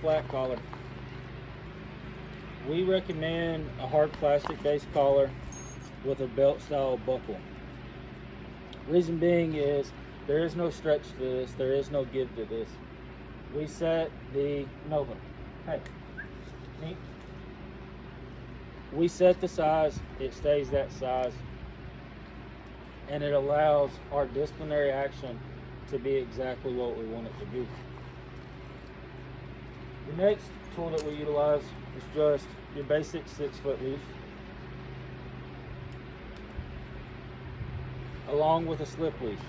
flat collar. We recommend a hard plastic based collar with a belt style buckle. Reason being is there is no stretch to this, there is no give to this. We set the Nova. Hey, neat. We set the size, it stays that size, and it allows our disciplinary action to be exactly what we want it to be. The next tool that we utilize is just your basic 6-foot leash, along with a slip leash.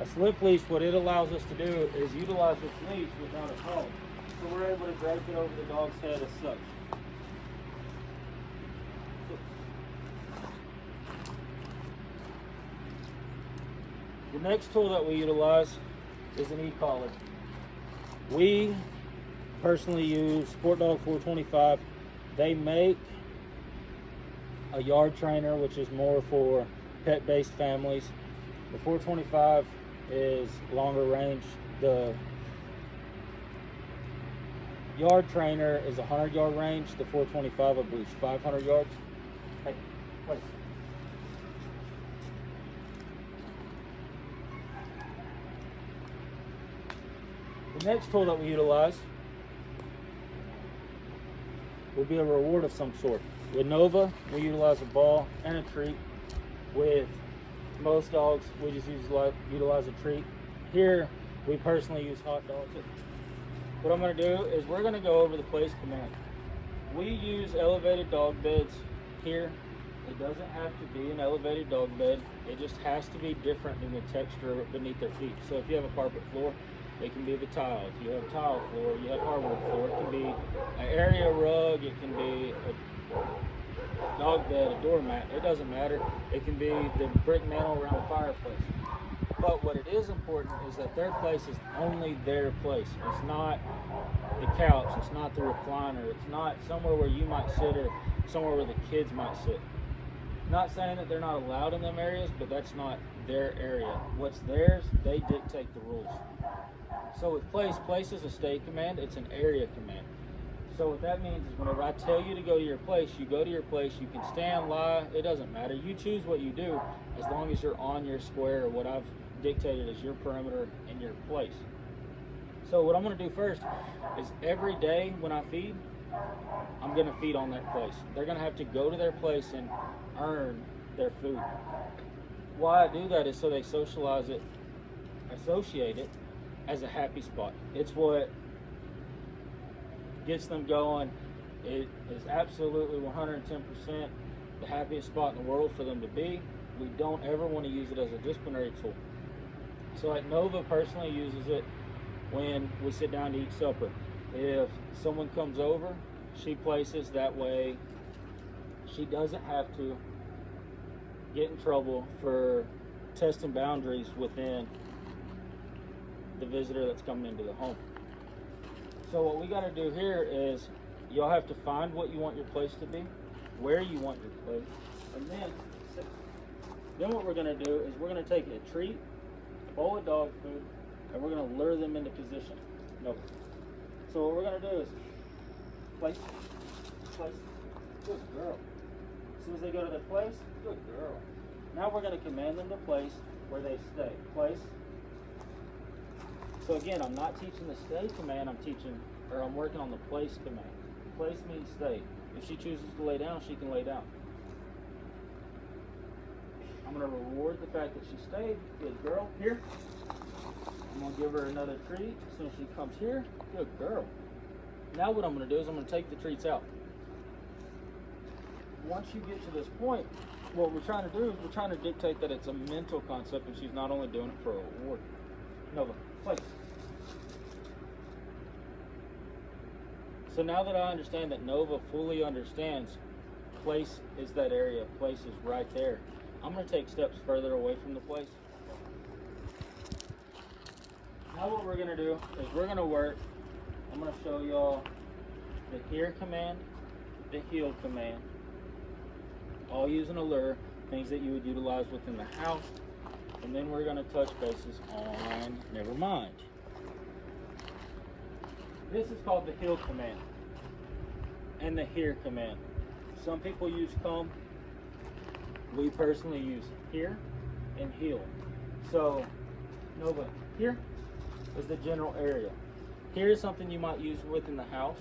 A slip leash, what it allows us to do is utilize this leash without a collar. So we're able to drape it over the dog's head as such. The next tool that we utilize is an e-collar. We personally use Sport Dog 425. They make a yard trainer, which is more for pet-based families. The 425 is longer range. The yard trainer is 100-yard range. The 425, I believe, is 500 yards. Hey, place. The next tool that we utilize will be a reward of some sort. With Nova, we utilize a ball and a treat. With most dogs, we just utilize a treat. Here, we personally use hot dogs. What I'm going to do is we're going to go over the place command. We use elevated dog beds here. It doesn't have to be an elevated dog bed. It just has to be different than the texture beneath their feet. So if you have a carpet floor, it can be the tile. If you have a tile floor, you have hardwood floor. It can be an area rug. It can be a dog bed, a doormat. It doesn't matter. It can be the brick mantle around the fireplace. But what it is important is that their place is only their place. It's not the couch. It's not the recliner. It's not somewhere where you might sit or somewhere where the kids might sit. Not saying that they're not allowed in them areas, but that's not their area. What's theirs, they dictate the rules. So with place is a stay command, it's an area command. So what that means is whenever I tell you to go to your place, you go to your place, you can stand, lie, it doesn't matter. You choose what you do as long as you're on your square or what I've dictated as your perimeter and your place. So what I'm gonna do first is every day when I feed, I'm gonna feed on that place. They're gonna have to go to their place and earn their food. Why I do that is so they associate it as a happy spot. It's what gets them going. It is absolutely 110% the happiest spot in the world for them to be. We don't ever want to use it as a disciplinary tool. So like Nova personally uses it when we sit down to eat supper. If someone comes over, she places that way she doesn't have to get in trouble for testing boundaries within the visitor that's coming into the home. So what we got to do here is you'll have to find what you want your place to be, where you want your place, and then what we're going to do is we're going to take a treat, a bowl of dog food, and we're going to lure them into position. No. So what we're going to do is place, good girl. As soon as they go to their place, good girl. Now we're going to command them to place where they stay. Place. So again, I'm not teaching the stay command, I'm working on the place command. Place means stay. If she chooses to lay down, she can lay down. I'm going to reward the fact that she stayed. Good girl. Here. I'm going to give her another treat. As soon as she comes here, good girl. Now what I'm going to do is I'm going to take the treats out. Once you get to this point, what we're trying to do is we're trying to dictate that it's a mental concept and she's not only doing it for a reward. Nova, place. So now that I understand that Nova fully understands place is that area, place is right there, I'm going to take steps further away from the place. Now what we're going to do is we're going to work, I'm going to show y'all the here command, the heel command, all using a lure, things that you would utilize within the house, and then we're going to touch bases on never mind. This is called the heel command and the here command. Some people use comb. We personally use here and heel. So, Nova, here is the general area. Here is something you might use within the house.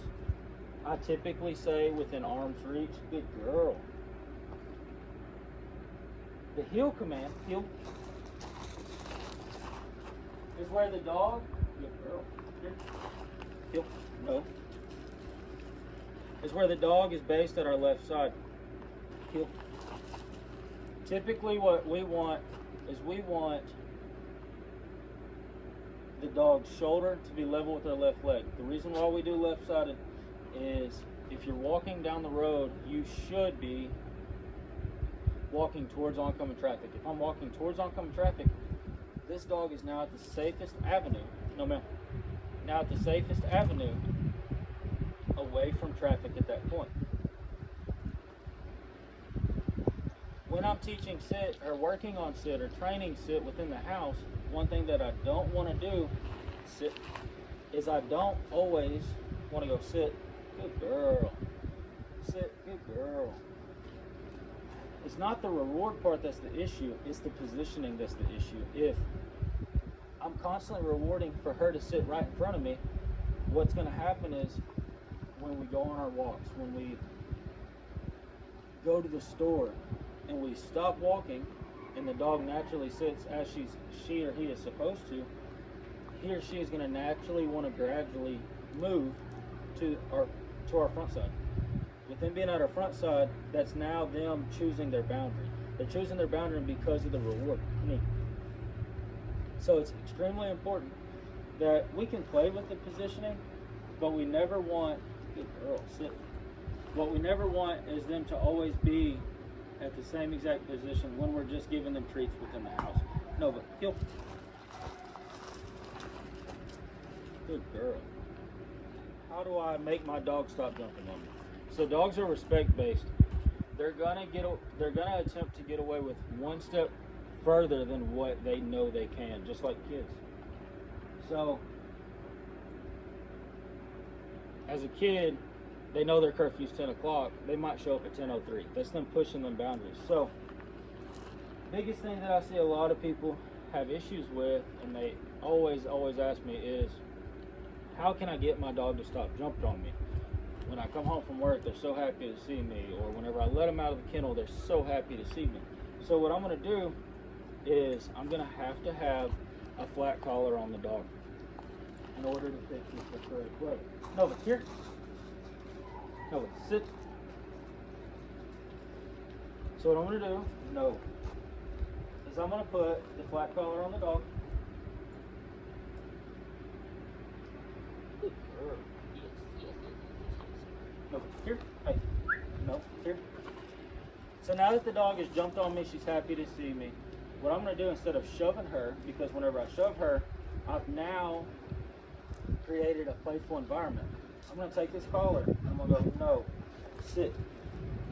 I typically say within arm's reach. Good girl. The heel command, heel, is where the dog, good girl, here, heel, no, is where the dog is based at our left side. Heel. Typically what we want is we want the dog's shoulder to be level with their left leg. The reason why we do left-sided is if you're walking down the road, you should be walking towards oncoming traffic. If I'm walking towards oncoming traffic, this dog is now at the safest avenue. No, ma'am. Now at the safest avenue away from traffic at that point. When I'm teaching sit or working on sit or training sit within the house, one thing that I don't want to do sit is I don't always want to go sit. Good girl. Sit. Good girl. It's not the reward part that's the issue, it's the positioning that's the issue. If I'm constantly rewarding for her to sit right in front of me, what's going to happen is when we go on our walks, when we go to the store and we stop walking and the dog naturally sits as she or he is supposed to, he or she is going to naturally want to gradually move to our front side. With them being at our front side, that's now them choosing their boundary. They're choosing their boundary because of the reward. So it's extremely important that we can play with the positioning, but we never want, good girl, sit. What we never want is them to always be at the same exact position when we're just giving them treats within the house. Nova, heel. Good girl. How do I make my dog stop jumping on me? So dogs are respect-based. They're gonna attempt to get away with one step further than what they know they can, just like kids. So as a kid, they know their curfew's 10 o'clock. They might show up at 10:03. That's them pushing them boundaries. So biggest thing that I see a lot of people have issues with, and they always ask me, is how can I get my dog to stop jumping on me? When I come home from work, they're so happy to see me, or whenever I let them out of the kennel, they're so happy to see me. So what I'm going to do is I'm going to have a flat collar on the dog in order to fix this the correct way. Nova, here. Nova, sit. So what I'm going to do, no, is I'm going to put the flat collar on the dog. Good girl. No, here, hey, no, here. So now that the dog has jumped on me, she's happy to see me. What I'm going to do, instead of shoving her, because whenever I shove her, I've now created a playful environment. I'm going to take this collar, and I'm going to go, no, sit.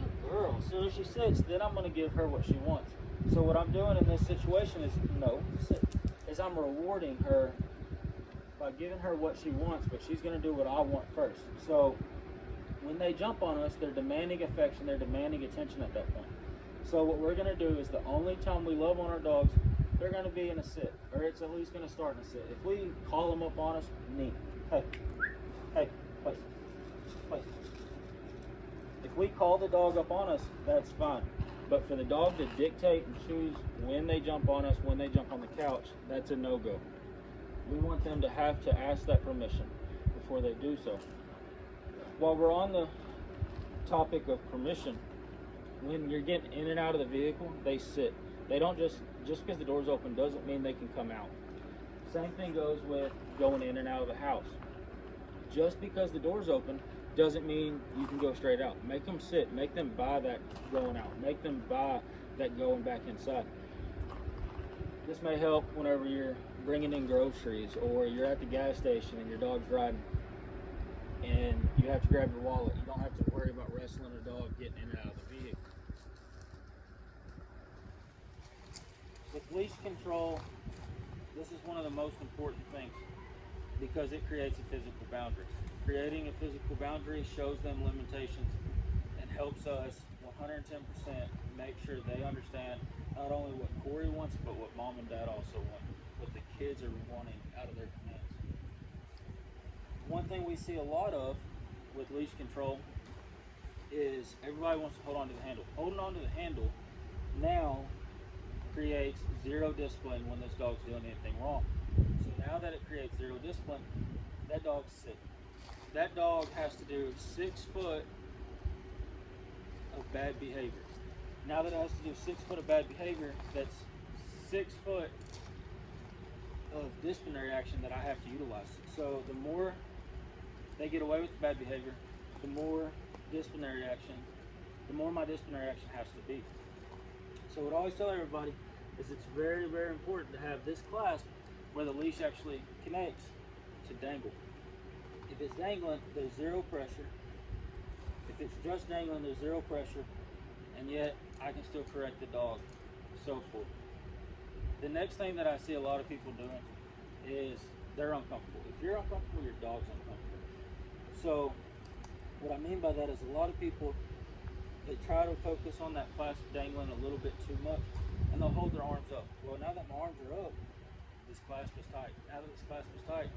Good girl. As soon as she sits, then I'm going to give her what she wants. So what I'm doing in this situation is, no, sit, is I'm rewarding her by giving her what she wants, but she's going to do what I want first. So when they jump on us, they're demanding affection, they're demanding attention at that point. So what we're going to do is the only time we love on our dogs, they're going to be in a sit, or it's at least going to start in a sit. If we call them up on us, knee, hey, hey, place, place. If we call the dog up on us, that's fine. But for the dog to dictate and choose when they jump on us, when they jump on the couch, that's a no-go. We want them to have to ask that permission before they do so. While we're on the topic of permission, when you're getting in and out of the vehicle, they sit. They don't just because the door's open doesn't mean they can come out. Same thing goes with going in and out of the house. Just because the door's open doesn't mean you can go straight out. Make them sit. Make them buy that going out. Make them buy that going back inside. This may help whenever you're bringing in groceries, or you're at the gas station and your dog's riding and you have to grab your wallet. You don't have to worry about wrestling a dog getting in and out of the vehicle. With leash control, this is one of the most important things. because it creates a physical boundary. Creating a physical boundary shows them limitations and helps us 110% make sure they understand not only what Corey wants, but what mom and dad also want, what the kids are wanting out of their commands. One thing we see a lot of with leash control is everybody wants to hold on to the handle. Holding on to the handle now creates zero discipline when this dog's doing anything wrong. So now that it creates zero discipline, that dog's sick. That dog has to do 6 foot of bad behavior. Now that it has to do 6 foot of bad behavior, that's 6 foot of disciplinary action that I have to utilize. So the more they get away with the bad behavior, the more disciplinary action, the more my disciplinary action has to be. So what I always tell everybody is it's very, very important to have this clasp where the leash actually connects to dangle. If it's dangling, there's zero pressure. If it's just dangling, there's zero pressure, and yet I can still correct the dog, so forth. The next thing that I see a lot of people doing is they're uncomfortable. If you're uncomfortable, your dog's uncomfortable. So what I mean by that is a lot of people, they try to focus on that clasp dangling a little bit too much, and they'll hold their arms up. Well, now that my arms are up, this clasp is tight. Now that this clasp is tight,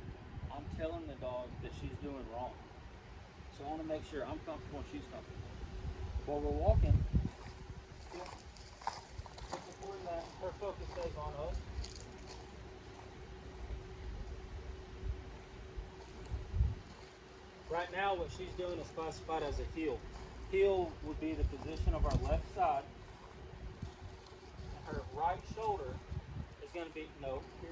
I'm telling the dog that she's doing wrong. So I want to make sure I'm comfortable and she's comfortable. While we're walking, it's important that her focus stays on us. Right now, what she's doing is classified as a heel. Heel would be the position of our left side. Her right shoulder is going to be, no, here.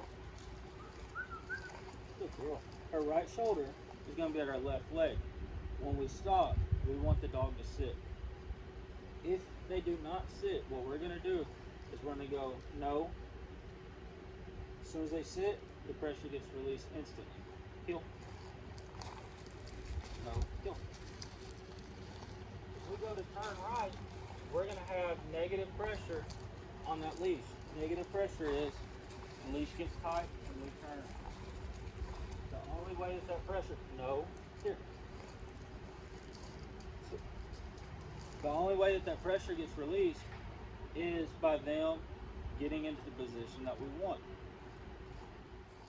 Good girl. Her right shoulder is going to be at our left leg. When we stop, we want the dog to sit. If they do not sit, what we're going to do is we're going to go, no. As soon as they sit, the pressure gets released instantly. Heel. No, heel. If we go to turn right, we're going to have negative pressure on that leash. Negative pressure is the leash gets tight and we turn. The only way that pressure, no, here. The only way that pressure gets released is by them getting into the position that we want.